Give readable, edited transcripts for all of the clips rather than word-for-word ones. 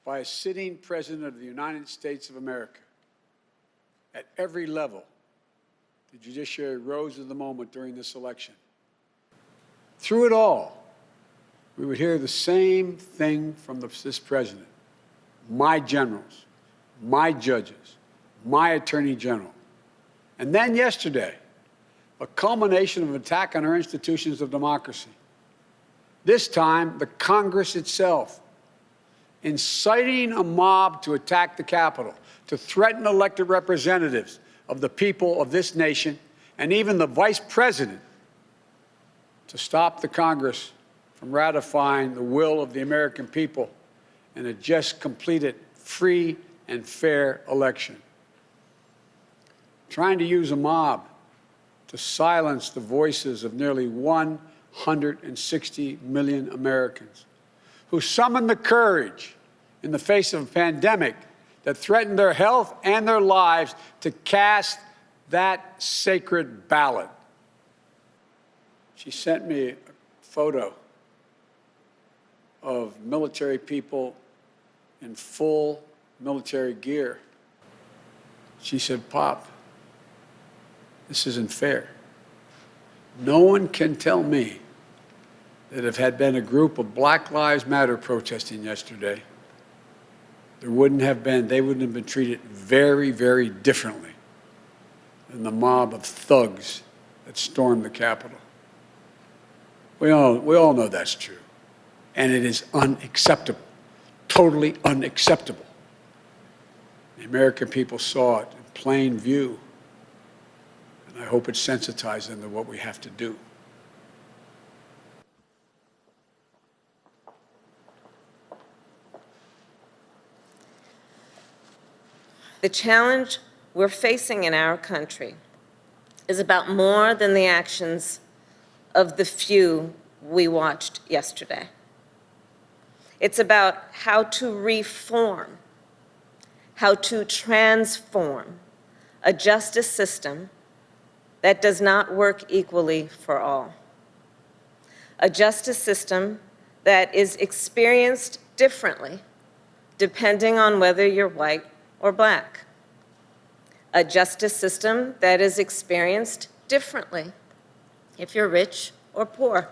by a sitting President of the United States of America. At every level, the judiciary rose to the moment during this election. Through it all, we would hear the same thing from this president: my generals, my judges, my attorney general. And then yesterday, a culmination of an attack on our institutions of democracy. This time, the Congress itself, inciting a mob to attack the Capitol, to threaten elected representatives of the people of this nation, and even the vice president, to stop the Congress from ratifying the will of the American people in a just completed free and fair election. Trying to use a mob to silence the voices of nearly 160 million Americans who summoned the courage in the face of a pandemic that threatened their health and their lives to cast that sacred ballot. She sent me a photo of military people in full military gear. She said, "Pop, this isn't fair. No one can tell me that if had been a group of Black Lives Matter protesting yesterday, they wouldn't have been treated very, very differently than the mob of thugs that stormed the Capitol." We all know that's true. And it is unacceptable, totally unacceptable. The American people saw it in plain view. And I hope it sensitized them to what we have to do. The challenge we're facing in our country is about more than the actions of the few we watched yesterday. It's about how to reform, how to transform a justice system that does not work equally for all. A justice system that is experienced differently depending on whether you're white or Black. A justice system that is experienced differently if you're rich or poor.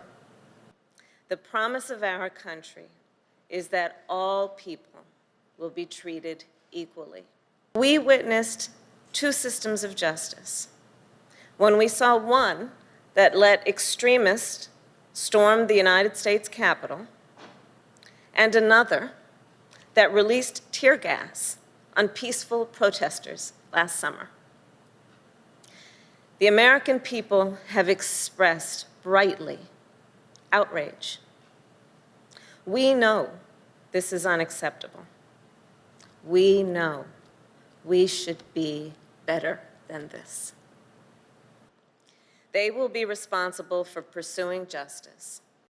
The promise of our country is that all people will be treated equally. We witnessed two systems of justice. When we saw one that let extremists storm the United States Capitol, and another that released tear gas on peaceful protesters last summer. The American people have expressed brightly outrage. We know this is unacceptable. We know we should be better than this. They will be responsible for pursuing justice,